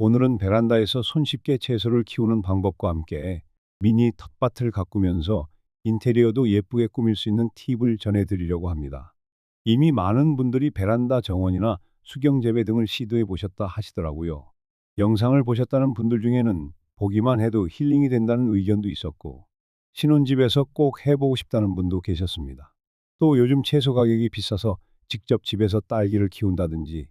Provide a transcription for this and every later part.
오늘은 베란다에서 손쉽게 채소를 키우는 방법과 함께 미니 텃밭을 가꾸면서 인테리어도 예쁘게 꾸밀 수 있는 팁을 전해드리려고 합니다. 이미 많은 분들이 베란다 정원이나 수경 재배 등을 시도해 보셨다 하시더라고요. 영상을 보셨다는 분들 중에는 보기만 해도 힐링이 된다는 의견도 있었고, 신혼집에서 꼭 해보고 싶다는 분도 계셨습니다. 또 요즘 채소 가격이 비싸서 직접 집에서 딸기를 키운다든지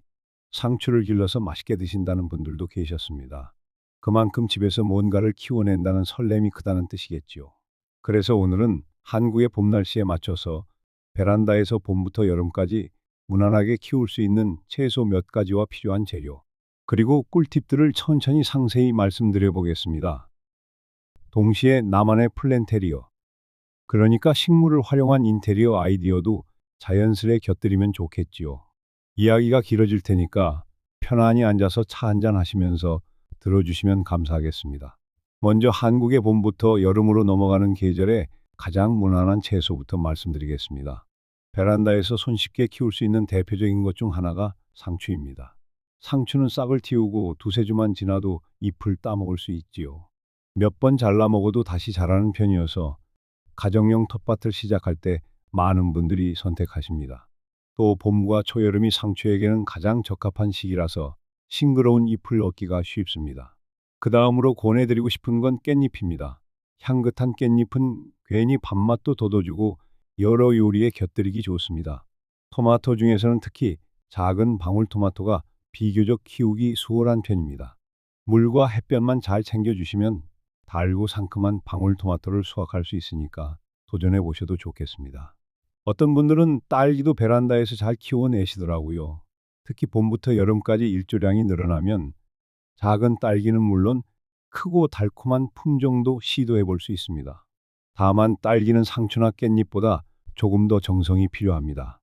상추를 길러서 맛있게 드신다는 분들도 계셨습니다. 그만큼 집에서 뭔가를 키워낸다는 설렘이 크다는 뜻이겠지요. 그래서 오늘은 한국의 봄 날씨에 맞춰서 베란다에서 봄부터 여름까지 무난하게 키울 수 있는 채소 몇 가지와 필요한 재료, 그리고 꿀팁들을 천천히 상세히 말씀드려 보겠습니다. 동시에 나만의 플랜테리어, 그러니까 식물을 활용한 인테리어 아이디어도 자연스레 곁들이면 좋겠지요. 이야기가 길어질 테니까 편안히 앉아서 차 한잔 하시면서 들어주시면 감사하겠습니다. 먼저 한국의 봄부터 여름으로 넘어가는 계절에 가장 무난한 채소부터 말씀드리겠습니다. 베란다에서 손쉽게 키울 수 있는 대표적인 것 중 하나가 상추입니다. 상추는 싹을 틔우고 두세 주만 지나도 잎을 따먹을 수 있지요. 몇 번 잘라 먹어도 다시 자라는 편이어서 가정용 텃밭을 시작할 때 많은 분들이 선택하십니다. 또 봄과 초여름이 상추에게는 가장 적합한 시기라서 싱그러운 잎을 얻기가 쉽습니다. 그 다음으로 권해드리고 싶은 건 깻잎입니다. 향긋한 깻잎은 괜히 밥맛도 돋워주고 여러 요리에 곁들이기 좋습니다. 토마토 중에서는 특히 작은 방울토마토가 비교적 키우기 수월한 편입니다. 물과 햇볕만 잘 챙겨주시면 달고 상큼한 방울토마토를 수확할 수 있으니까 도전해 보셔도 좋겠습니다. 어떤 분들은 딸기도 베란다에서 잘 키워내시더라고요. 특히 봄부터 여름까지 일조량이 늘어나면 작은 딸기는 물론 크고 달콤한 품종도 시도해 볼 수 있습니다. 다만 딸기는 상추나 깻잎보다 조금 더 정성이 필요합니다.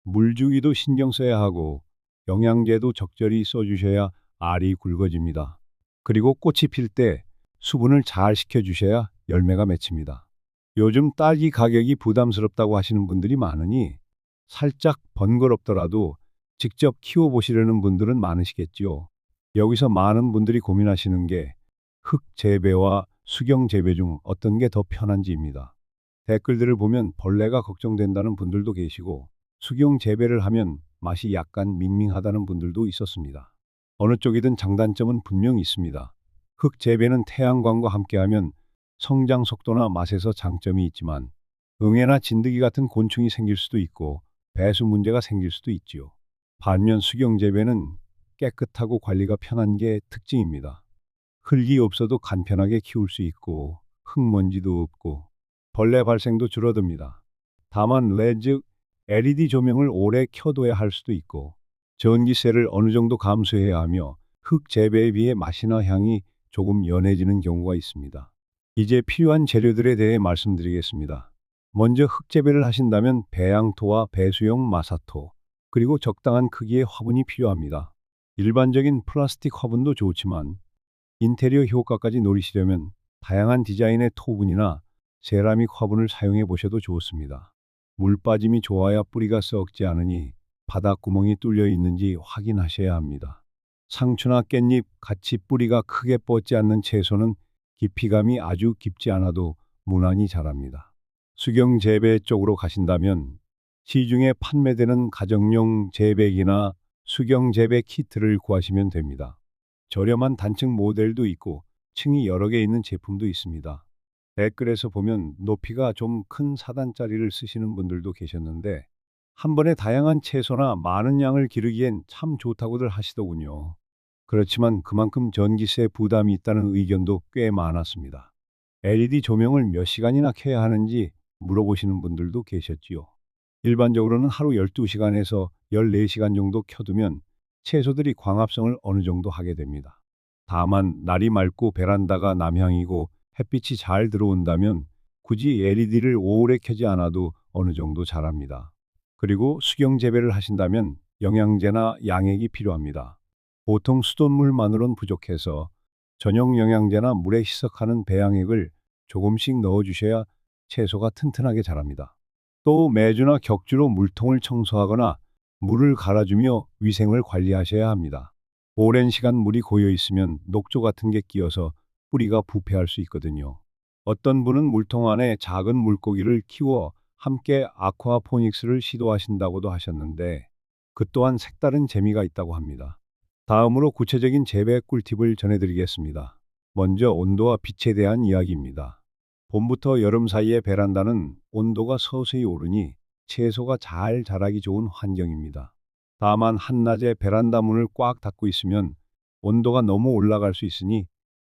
물주기도 신경 써야 하고 영양제도 적절히 써주셔야 알이 굵어집니다. 그리고 꽃이 필 때 수분을 잘 식혀주셔야 열매가 맺힙니다. 요즘 딸기 가격이 부담스럽다고 하시는 분들이 많으니 살짝 번거롭더라도 직접 키워보시려는 분들은 많으시겠지요. 여기서 많은 분들이 고민하시는 게 흙 재배와 수경 재배 중 어떤 게 더 편한지입니다. 댓글들을 보면 벌레가 걱정된다는 분들도 계시고 수경 재배를 하면 맛이 약간 밍밍하다는 분들도 있었습니다. 어느 쪽이든 장단점은 분명 있습니다. 흙 재배는 태양광과 함께하면 성장 속도나 맛에서 장점이 있지만 응애나 진드기 같은 곤충이 생길 수도 있고 배수 문제가 생길 수도 있지요. 반면 수경 재배는 깨끗하고 관리가 편한 게 특징입니다. 흙이 없어도 간편하게 키울 수 있고 흙먼지도 없고 벌레 발생도 줄어듭니다. 다만 즉 LED 조명을 오래 켜둬야 할 수도 있고 전기세를 어느 정도 감수해야 하며 흙 재배에 비해 맛이나 향이 조금 연해지는 경우가 있습니다. 이제 필요한 재료들에 대해 말씀드리겠습니다. 먼저 흙 재배를 하신다면 배양토와 배수용 마사토, 그리고 적당한 크기의 화분이 필요합니다. 일반적인 플라스틱 화분도 좋지만 인테리어 효과까지 노리시려면 다양한 디자인의 토분이나 세라믹 화분을 사용해 보셔도 좋습니다. 물 빠짐이 좋아야 뿌리가 썩지 않으니 바닥구멍이 뚫려 있는지 확인하셔야 합니다. 상추나 깻잎 같이 뿌리가 크게 뻗지 않는 채소는 깊이감이 아주 깊지 않아도 무난히 자랍니다. 수경 재배 쪽으로 가신다면 시중에 판매되는 가정용 재배기나 수경 재배 키트를 구하시면 됩니다. 저렴한 단층 모델도 있고 층이 여러 개 있는 제품도 있습니다. 댓글에서 보면 높이가 좀 큰 4단짜리를 쓰시는 분들도 계셨는데 한 번에 다양한 채소나 많은 양을 기르기엔 참 좋다고들 하시더군요. 그렇지만 그만큼 전기세 부담이 있다는 의견도 꽤 많았습니다. LED 조명을 몇 시간이나 켜야 하는지 물어보시는 분들도 계셨지요. 일반적으로는 하루 12시간에서 14시간 정도 켜두면 채소들이 광합성을 어느 정도 하게 됩니다. 다만 날이 맑고 베란다가 남향이고 햇빛이 잘 들어온다면 굳이 LED를 오래 켜지 않아도 어느 정도 자랍니다. 그리고 수경 재배를 하신다면 영양제나 양액이 필요합니다. 보통 수돗물만으론 부족해서 전용 영양제나 물에 희석하는 배양액을 조금씩 넣어주셔야 채소가 튼튼하게 자랍니다. 또 매주나 격주로 물통을 청소하거나 물을 갈아주며 위생을 관리하셔야 합니다. 오랜 시간 물이 고여 있으면 녹조 같은 게 끼어서 뿌리가 부패할 수 있거든요. 어떤 분은 물통 안에 작은 물고기를 키워 함께 아쿠아포닉스를 시도하신다고도 하셨는데 그 또한 색다른 재미가 있다고 합니다. 다음으로 구체적인 재배 꿀팁을 전해드리겠습니다. 먼저 온도와 빛에 대한 이야기입니다. 봄부터 여름 사이에 베란다는 온도가 서서히 오르니 채소가 잘 자라기 좋은 환경입니다. 다만 한낮에 베란다 문을 꽉 닫고 있으면 온도가 너무 올라갈 수 있으니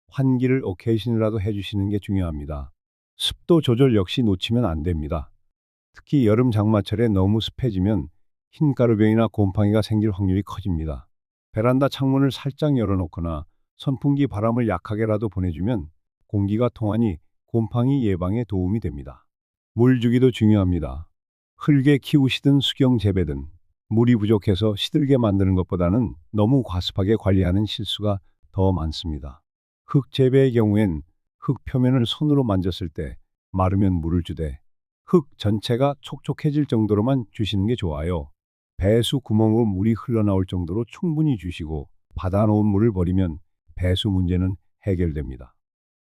환기를 어케이션이라도 해주시는 게 중요합니다. 습도 조절 역시 놓치면 안 됩니다. 특히 여름 장마철에 너무 습해지면 흰가루병이나 곰팡이가 생길 확률이 커집니다. 베란다 창문을 살짝 열어놓거나 선풍기 바람을 약하게라도 보내주면 공기가 통하니 곰팡이 예방에 도움이 됩니다. 물 주기도 중요합니다. 흙에 키우시든 수경 재배든 물이 부족해서 시들게 만드는 것보다는 너무 과습하게 관리하는 실수가 더 많습니다. 흙 재배의 경우엔 흙 표면을 손으로 만졌을 때 마르면 물을 주되 흙 전체가 촉촉해질 정도로만 주시는 게 좋아요. 배수 구멍으로 물이 흘러나올 정도로 충분히 주시고 받아놓은 물을 버리면 배수 문제는 해결됩니다.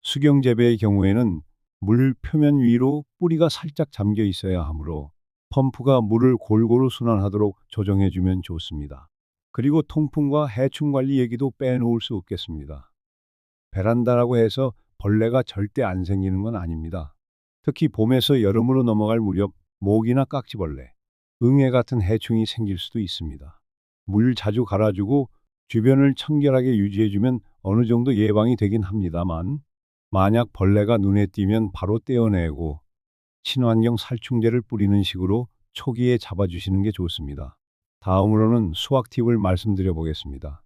수경 재배의 경우에는 물 표면 위로 뿌리가 살짝 잠겨 있어야 하므로 펌프가 물을 골고루 순환하도록 조정해주면 좋습니다. 그리고 통풍과 해충 관리 얘기도 빼놓을 수 없겠습니다. 베란다라고 해서 벌레가 절대 안 생기는 건 아닙니다. 특히 봄에서 여름으로 넘어갈 무렵 모기나 깍지벌레, 응애 같은 해충이 생길 수도 있습니다. 물 자주 갈아주고 주변을 청결하게 유지해주면 어느 정도 예방이 되긴 합니다만 만약 벌레가 눈에 띄면 바로 떼어내고 친환경 살충제를 뿌리는 식으로 초기에 잡아주시는 게 좋습니다. 다음으로는 수확 팁을 말씀드려 보겠습니다.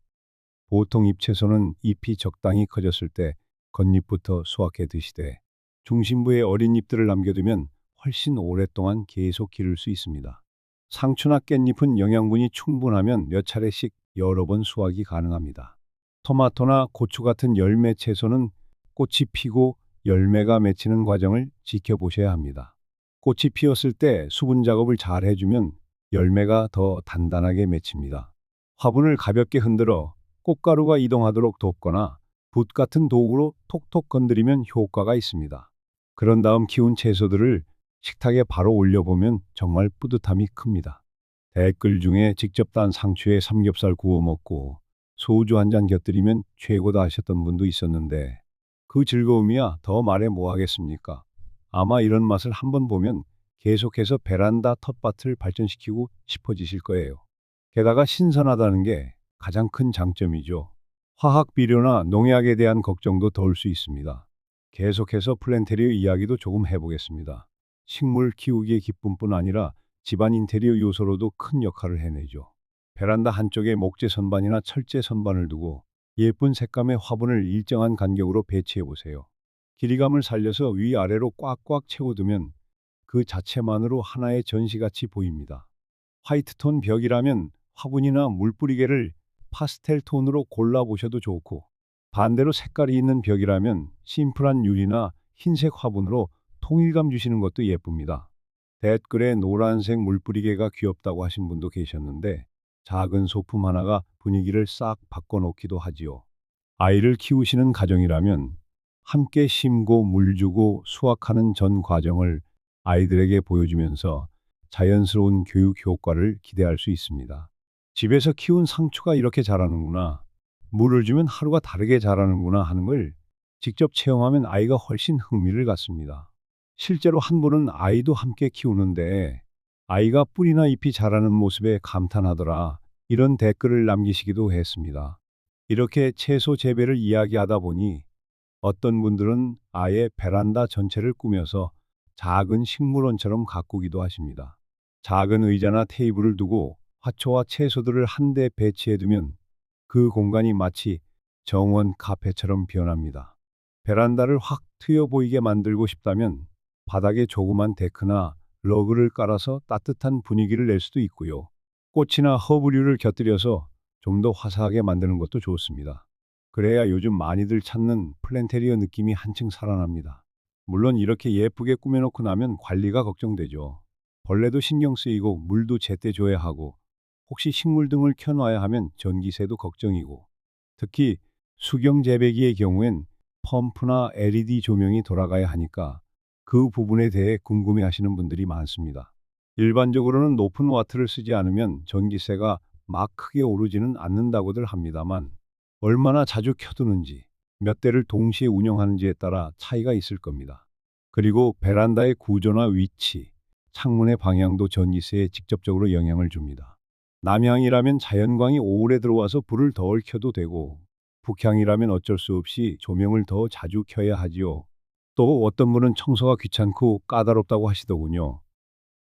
보통 잎채소는 잎이 적당히 커졌을 때 겉잎부터 수확해 드시되 중심부에 어린 잎들을 남겨두면 훨씬 오랫동안 계속 기를 수 있습니다. 상추나 깻잎은 영양분이 충분하면 몇 차례씩 여러 번 수확이 가능합니다. 토마토나 고추 같은 열매 채소는 꽃이 피고 열매가 맺히는 과정을 지켜보셔야 합니다. 꽃이 피었을 때 수분 작업을 잘 해주면 열매가 더 단단하게 맺힙니다. 화분을 가볍게 흔들어 꽃가루가 이동하도록 돕거나 붓 같은 도구로 톡톡 건드리면 효과가 있습니다. 그런 다음 키운 채소들을 식탁에 바로 올려보면 정말 뿌듯함이 큽니다. 댓글 중에 직접 딴 상추에 삼겹살 구워 먹고 소주 한 잔 곁들이면 최고다 하셨던 분도 있었는데 그 즐거움이야 더 말해 뭐 하겠습니까? 아마 이런 맛을 한번 보면 계속해서 베란다 텃밭을 발전시키고 싶어지실 거예요. 게다가 신선하다는 게 가장 큰 장점이죠. 화학 비료나 농약에 대한 걱정도 덜 수 있습니다. 계속해서 플랜테리어 이야기도 조금 해보겠습니다. 식물 키우기의 기쁨뿐 아니라 집안 인테리어 요소로도 큰 역할을 해내죠. 베란다 한쪽에 목재 선반이나 철제 선반을 두고 예쁜 색감의 화분을 일정한 간격으로 배치해 보세요. 길이감을 살려서 위아래로 꽉꽉 채워두면 그 자체만으로 하나의 전시같이 보입니다. 화이트톤 벽이라면 화분이나 물뿌리개를 파스텔 톤으로 골라보셔도 좋고 반대로 색깔이 있는 벽이라면 심플한 유리나 흰색 화분으로 통일감 주시는 것도 예쁩니다. 댓글에 노란색 물뿌리개가 귀엽다고 하신 분도 계셨는데 작은 소품 하나가 분위기를 싹 바꿔놓기도 하지요. 아이를 키우시는 가정이라면 함께 심고 물 주고 수확하는 전 과정을 아이들에게 보여주면서 자연스러운 교육 효과를 기대할 수 있습니다. 집에서 키운 상추가 이렇게 자라는구나, 물을 주면 하루가 다르게 자라는구나 하는 걸 직접 체험하면 아이가 훨씬 흥미를 갖습니다. 실제로 한 분은 아이도 함께 키우는데 아이가 뿌리나 잎이 자라는 모습에 감탄하더라, 이런 댓글을 남기시기도 했습니다. 이렇게 채소 재배를 이야기하다 보니 어떤 분들은 아예 베란다 전체를 꾸며서 작은 식물원처럼 가꾸기도 하십니다. 작은 의자나 테이블을 두고 화초와 채소들을 한데 배치해두면 그 공간이 마치 정원 카페처럼 변합니다. 베란다를 확 트여 보이게 만들고 싶다면 바닥에 조그만 데크나 러그를 깔아서 따뜻한 분위기를 낼 수도 있고요. 꽃이나 허브류를 곁들여서 좀 더 화사하게 만드는 것도 좋습니다. 그래야 요즘 많이들 찾는 플랜테리어 느낌이 한층 살아납니다. 물론 이렇게 예쁘게 꾸며놓고 나면 관리가 걱정되죠. 벌레도 신경 쓰이고 물도 제때 줘야 하고 혹시 식물 등을 켜놔야 하면 전기세도 걱정이고 특히 수경 재배기의 경우엔 펌프나 LED 조명이 돌아가야 하니까 그 부분에 대해 궁금해하시는 분들이 많습니다. 일반적으로는 높은 와트를 쓰지 않으면 전기세가 막 크게 오르지는 않는다고들 합니다만 얼마나 자주 켜두는지 몇 대를 동시에 운영하는지에 따라 차이가 있을 겁니다. 그리고 베란다의 구조나 위치, 창문의 방향도 전기세에 직접적으로 영향을 줍니다. 남향이라면 자연광이 오래 들어와서 불을 덜 켜도 되고 북향이라면 어쩔 수 없이 조명을 더 자주 켜야 하지요. 또 어떤 분은 청소가 귀찮고 까다롭다고 하시더군요.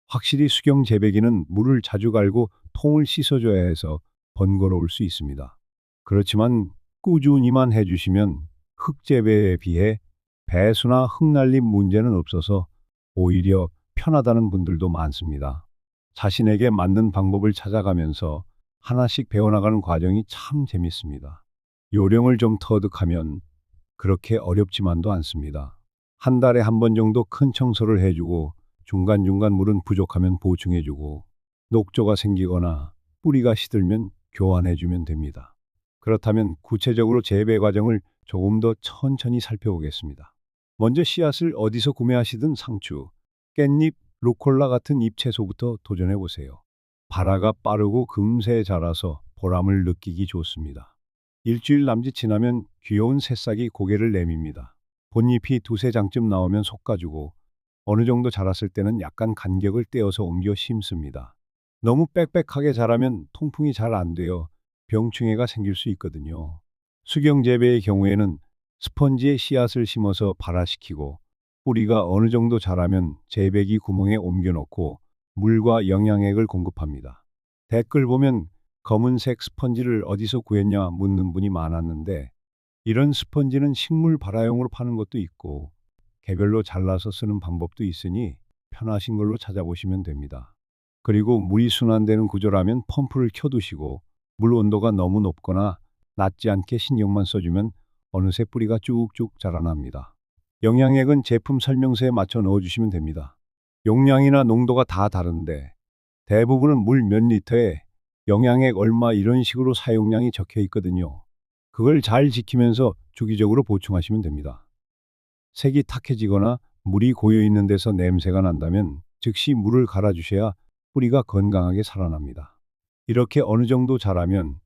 확실히 수경 재배기는 물을 자주 갈고 통을 씻어줘야 해서 번거로울 수 있습니다. 그렇지만 꾸준히만 해주시면 흙 재배에 비해 배수나 흙날림 문제는 없어서 오히려 편하다는 분들도 많습니다. 자신에게 맞는 방법을 찾아가면서 하나씩 배워나가는 과정이 참 재밌습니다. 요령을 좀 터득하면 그렇게 어렵지만도 않습니다. 한 달에 한 번 정도 큰 청소를 해주고 중간중간 물은 부족하면 보충해주고 녹조가 생기거나 뿌리가 시들면 교환해주면 됩니다. 그렇다면 구체적으로 재배 과정을 조금 더 천천히 살펴보겠습니다. 먼저 씨앗을 어디서 구매하시든 상추, 깻잎, 루콜라 같은 잎채소부터 도전해보세요. 발화가 빠르고 금세 자라서 보람을 느끼기 좋습니다. 일주일 남짓 지나면 귀여운 새싹이 고개를 내밉니다. 본잎이 두세 장쯤 나오면 솎아주고 어느 정도 자랐을 때는 약간 간격을 떼어서 옮겨 심습니다. 너무 빽빽하게 자라면 통풍이 잘 안 되어 병충해가 생길 수 있거든요. 수경 재배의 경우에는 스펀지에 씨앗을 심어서 발화시키고 뿌리가 어느 정도 자라면 재배기 구멍에 옮겨 놓고 물과 영양액을 공급합니다. 댓글 보면 검은색 스펀지를 어디서 구했냐 묻는 분이 많았는데 이런 스펀지는 식물 발화용으로 파는 것도 있고 개별로 잘라서 쓰는 방법도 있으니 편하신 걸로 찾아보시면 됩니다. 그리고 물이 순환되는 구조라면 펌프를 켜두시고 물 온도가 너무 높거나 낮지 않게 신경만 써주면 어느새 뿌리가 쭉쭉 자라납니다. 영양액은 제품 설명서에 맞춰 넣어주시면 됩니다. 용량이나 농도가 다 다른데 대부분은 물 몇 리터에 영양액 얼마 이런 식으로 사용량이 적혀 있거든요. 그걸 잘 지키면서 주기적으로 보충하시면 됩니다. 색이 탁해지거나 물이 고여 있는 데서 냄새가 난다면 즉시 물을 갈아주셔야 뿌리가 건강하게 살아납니다. 이렇게 어느 정도 자라면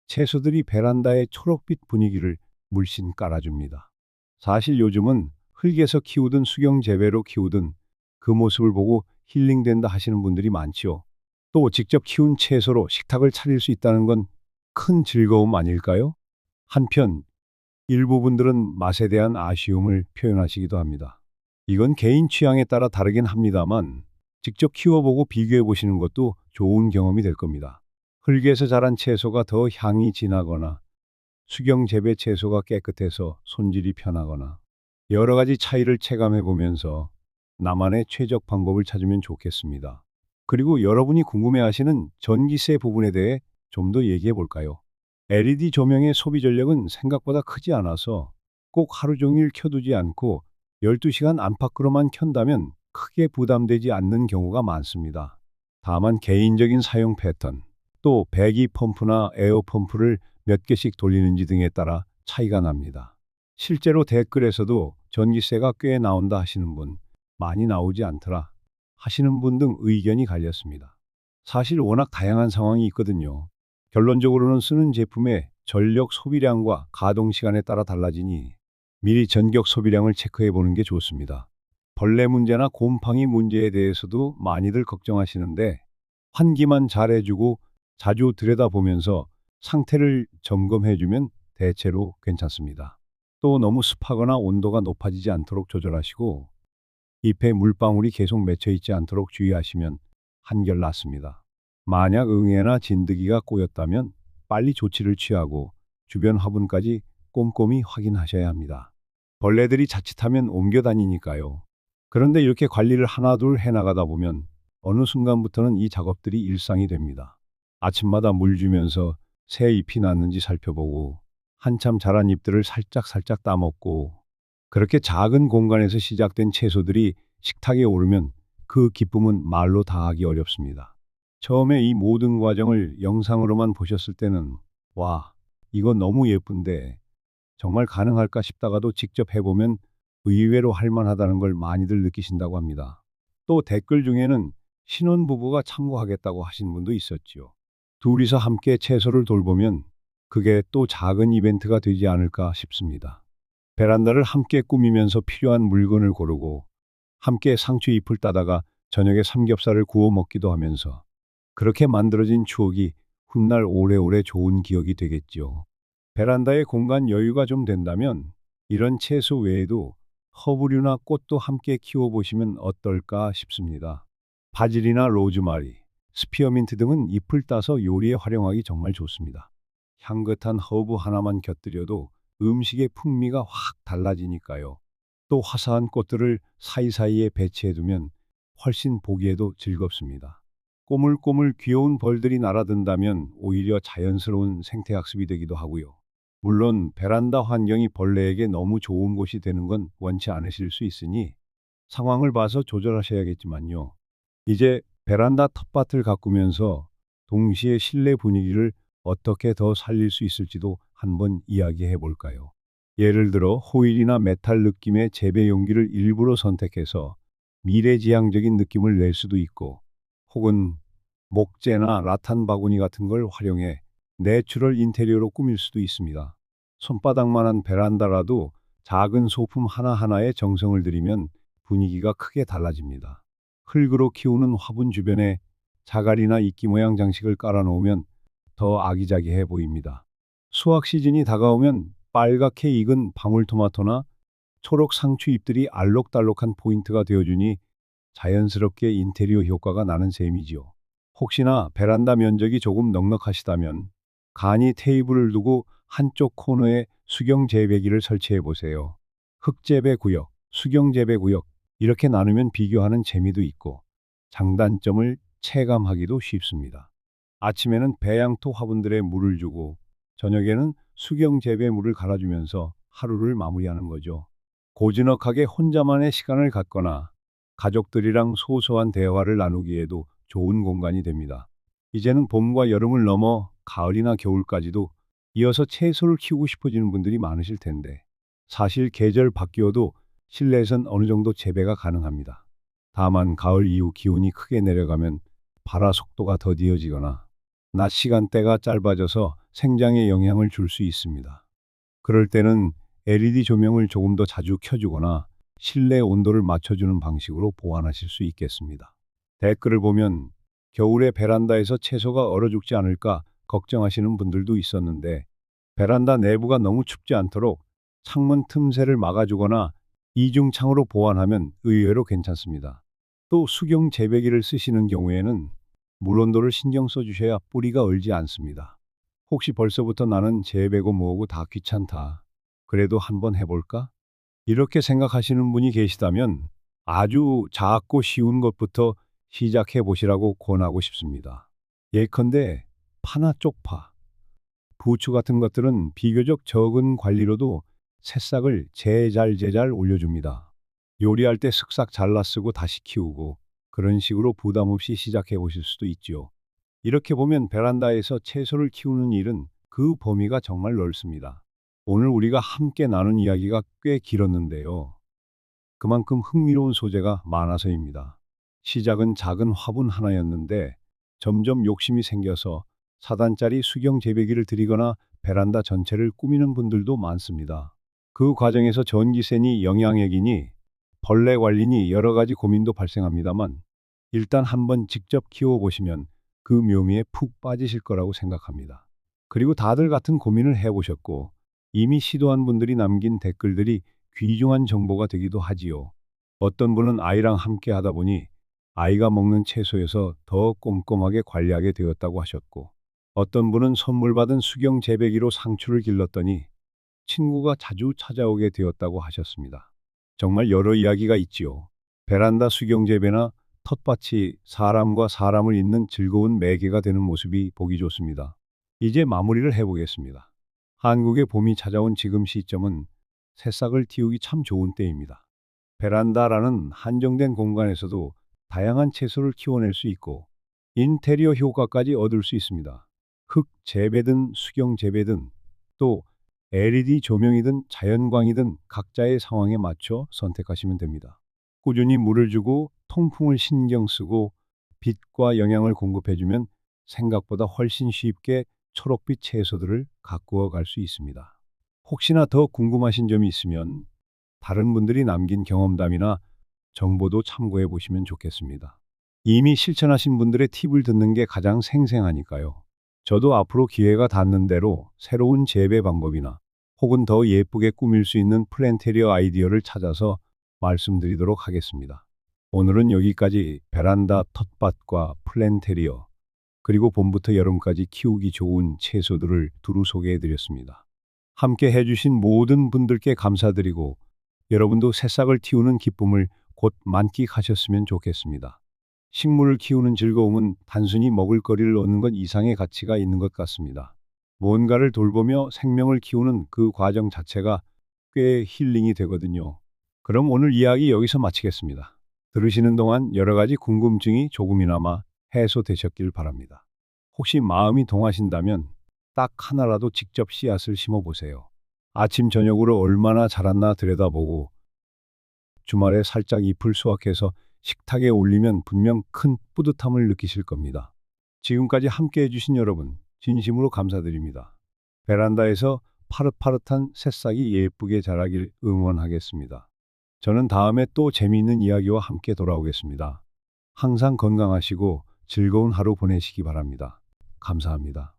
채소들이 베란다의 초록빛 분위기를 물씬 깔아줍니다. 사실 요즘은 흙에서 키우든 수경 재배로 키우든 그 모습을 보고 힐링된다 하시는 분들이 많지요. 또 직접 키운 채소로 식탁을 차릴 수 있다는 건 큰 즐거움 아닐까요? 한편 일부 분들은 맛에 대한 아쉬움을 표현하시기도 합니다. 이건 개인 취향에 따라 다르긴 합니다만 직접 키워보고 비교해 보시는 것도 좋은 경험이 될 겁니다. 흙에서 자란 채소가 더 향이 진하거나 수경 재배 채소가 깨끗해서 손질이 편하거나 여러 가지 차이를 체감해 보면서 나만의 최적 방법을 찾으면 좋겠습니다. 그리고 여러분이 궁금해하시는 전기세 부분에 대해 좀 더 얘기해 볼까요? LED 조명의 소비 전력은 생각보다 크지 않아서 꼭 하루 종일 켜두지 않고 12시간 안팎으로만 켠다면 크게 부담되지 않는 경우가 많습니다. 다만 개인적인 사용 패턴, 또 배기 펌프나 에어 펌프를 몇 개씩 돌리는지 등에 따라 차이가 납니다. 실제로 댓글에서도 전기세가 꽤 나온다 하시는 분, 많이 나오지 않더라 하시는 분 등 의견이 갈렸습니다. 사실 워낙 다양한 상황이 있거든요. 결론적으로는 쓰는 제품의 전력 소비량과 가동 시간에 따라 달라지니 미리 전격 소비량을 체크해 보는 게 좋습니다. 벌레 문제나 곰팡이 문제에 대해서도 많이들 걱정하시는데 환기만 잘해주고 자주 들여다보면서 상태를 점검해주면 대체로 괜찮습니다. 또 너무 습하거나 온도가 높아지지 않도록 조절하시고 잎에 물방울이 계속 맺혀 있지 않도록 주의하시면 한결 낫습니다. 만약 응애나 진드기가 꼬였다면 빨리 조치를 취하고 주변 화분까지 꼼꼼히 확인하셔야 합니다. 벌레들이 자칫하면 옮겨 다니니까요. 그런데 이렇게 관리를 하나둘 해나가다 보면 어느 순간부터는 이 작업들이 일상이 됩니다. 아침마다 물 주면서 새 잎이 났는지 살펴보고 한참 자란 잎들을 살짝 따먹고 그렇게 작은 공간에서 시작된 채소들이 식탁에 오르면 그 기쁨은 말로 다하기 어렵습니다. 처음에 이 모든 과정을 영상으로만 보셨을 때는 와, 이거 너무 예쁜데 정말 가능할까 싶다가도 직접 해보면 의외로 할만하다는 걸 많이들 느끼신다고 합니다. 또 댓글 중에는 신혼부부가 참고하겠다고 하신 분도 있었지요. 둘이서 함께 채소를 돌보면 그게 또 작은 이벤트가 되지 않을까 싶습니다. 베란다를 함께 꾸미면서 필요한 물건을 고르고 함께 상추잎을 따다가 저녁에 삼겹살을 구워 먹기도 하면서 그렇게 만들어진 추억이 훗날 오래오래 좋은 기억이 되겠지요. 베란다에 공간 여유가 좀 된다면 이런 채소 외에도 허브류나 꽃도 함께 키워보시면 어떨까 싶습니다. 바질이나 로즈마리, 스피어민트 등은 잎을 따서 요리에 활용하기 정말 좋습니다. 향긋한 허브 하나만 곁들여도 음식의 풍미가 확 달라지니까요. 또 화사한 꽃들을 사이사이에 배치해두면 훨씬 보기에도 즐겁습니다. 꼬물꼬물 귀여운 벌들이 날아든다면 오히려 자연스러운 생태학습이 되기도 하고요. 물론 베란다 환경이 벌레에게 너무 좋은 곳이 되는 건 원치 않으실 수 있으니 상황을 봐서 조절하셔야겠지만요. 이제 베란다 텃밭을 가꾸면서 동시에 실내 분위기를 어떻게 더 살릴 수 있을지도 한번 이야기해 볼까요? 예를 들어 호일이나 메탈 느낌의 재배 용기를 일부러 선택해서 미래지향적인 느낌을 낼 수도 있고, 혹은 목재나 라탄 바구니 같은 걸 활용해 내추럴 인테리어로 꾸밀 수도 있습니다. 손바닥만한 베란다라도 작은 소품 하나하나에 정성을 들이면 분위기가 크게 달라집니다. 흙으로 키우는 화분 주변에 자갈이나 이끼 모양 장식을 깔아놓으면 더 아기자기해 보입니다. 수확 시즌이 다가오면 빨갛게 익은 방울토마토나 초록 상추 잎들이 알록달록한 포인트가 되어주니 자연스럽게 인테리어 효과가 나는 셈이지요. 혹시나 베란다 면적이 조금 넉넉하시다면 간이 테이블을 두고 한쪽 코너에 수경 재배기를 설치해 보세요. 흙재배 구역, 수경 재배 구역 이렇게 나누면 비교하는 재미도 있고 장단점을 체감하기도 쉽습니다. 아침에는 배양토 화분들에 물을 주고 저녁에는 수경 재배물을 갈아주면서 하루를 마무리하는 거죠. 고즈넉하게 혼자만의 시간을 갖거나 가족들이랑 소소한 대화를 나누기에도 좋은 공간이 됩니다. 이제는 봄과 여름을 넘어 가을이나 겨울까지도 이어서 채소를 키우고 싶어지는 분들이 많으실 텐데, 사실 계절 바뀌어도 실내에선 어느 정도 재배가 가능합니다. 다만 가을 이후 기온이 크게 내려가면 발화 속도가 더디어지거나 낮 시간대가 짧아져서 생장에 영향을 줄 수 있습니다. 그럴 때는 LED 조명을 조금 더 자주 켜주거나 실내 온도를 맞춰주는 방식으로 보완하실 수 있겠습니다. 댓글을 보면 겨울에 베란다에서 채소가 얼어 죽지 않을까 걱정하시는 분들도 있었는데, 베란다 내부가 너무 춥지 않도록 창문 틈새를 막아주거나 이중창으로 보완하면 의외로 괜찮습니다. 또 수경 재배기를 쓰시는 경우에는 물 온도를 신경 써주셔야 뿌리가 얼지 않습니다. 혹시 벌써부터 나는 재배고 뭐고 다 귀찮다, 그래도 한번 해볼까? 이렇게 생각하시는 분이 계시다면 아주 작고 쉬운 것부터 시작해 보시라고 권하고 싶습니다. 예컨대 파나 쪽파, 부추 같은 것들은 비교적 적은 관리로도 새싹을 제잘 올려줍니다. 요리할 때 쓱싹 잘라 쓰고 다시 키우고 그런 식으로 부담 없이 시작해 보실 수도 있지요. 이렇게 보면 베란다에서 채소를 키우는 일은 그 범위가 정말 넓습니다. 오늘 우리가 함께 나눈 이야기가 꽤 길었는데요. 그만큼 흥미로운 소재가 많아서입니다. 시작은 작은 화분 하나였는데 점점 욕심이 생겨서 4단짜리 수경 재배기를 들이거나 베란다 전체를 꾸미는 분들도 많습니다. 그 과정에서 전기세니 영양액이니 벌레 관리니 여러 가지 고민도 발생합니다만, 일단 한번 직접 키워보시면 그 묘미에 푹 빠지실 거라고 생각합니다. 그리고 다들 같은 고민을 해보셨고 이미 시도한 분들이 남긴 댓글들이 귀중한 정보가 되기도 하지요. 어떤 분은 아이랑 함께 하다 보니 아이가 먹는 채소에서 더 꼼꼼하게 관리하게 되었다고 하셨고, 어떤 분은 선물 받은 수경 재배기로 상추를 길렀더니 친구가 자주 찾아오게 되었다고 하셨습니다. 정말 여러 이야기가 있지요. 베란다 수경 재배나 텃밭이 사람과 사람을 잇는 즐거운 매개가 되는 모습이 보기 좋습니다. 이제 마무리를 해보겠습니다. 한국의 봄이 찾아온 지금 시점은 새싹을 틔우기 참 좋은 때입니다. 베란다라는 한정된 공간에서도 다양한 채소를 키워낼 수 있고 인테리어 효과까지 얻을 수 있습니다. 흙 재배든 수경 재배든 또 LED 조명이든 자연광이든 각자의 상황에 맞춰 선택하시면 됩니다. 꾸준히 물을 주고 통풍을 신경 쓰고 빛과 영양을 공급해주면 생각보다 훨씬 쉽게 초록빛 채소들을 가꾸어 갈 수 있습니다. 혹시나 더 궁금하신 점이 있으면 다른 분들이 남긴 경험담이나 정보도 참고해 보시면 좋겠습니다. 이미 실천하신 분들의 팁을 듣는 게 가장 생생하니까요. 저도 앞으로 기회가 닿는 대로 새로운 재배 방법이나 혹은 더 예쁘게 꾸밀 수 있는 플랜테리어 아이디어를 찾아서 말씀드리도록 하겠습니다. 오늘은 여기까지 베란다 텃밭과 플랜테리어 그리고 봄부터 여름까지 키우기 좋은 채소들을 두루 소개해 드렸습니다. 함께 해주신 모든 분들께 감사드리고 여러분도 새싹을 틔우는 기쁨을 곧 만끽하셨으면 좋겠습니다. 식물을 키우는 즐거움은 단순히 먹을거리를 얻는 것 이상의 가치가 있는 것 같습니다. 뭔가를 돌보며 생명을 키우는 그 과정 자체가 꽤 힐링이 되거든요. 그럼 오늘 이야기 여기서 마치겠습니다. 들으시는 동안 여러 가지 궁금증이 조금이나마 해소되셨길 바랍니다. 혹시 마음이 동하신다면 딱 하나라도 직접 씨앗을 심어보세요. 아침 저녁으로 얼마나 자랐나 들여다보고 주말에 살짝 잎을 수확해서 식탁에 올리면 분명 큰 뿌듯함을 느끼실 겁니다. 지금까지 함께 해주신 여러분, 진심으로 감사드립니다. 베란다에서 파릇파릇한 새싹이 예쁘게 자라길 응원하겠습니다. 저는 다음에 또 재미있는 이야기와 함께 돌아오겠습니다. 항상 건강하시고 즐거운 하루 보내시기 바랍니다. 감사합니다.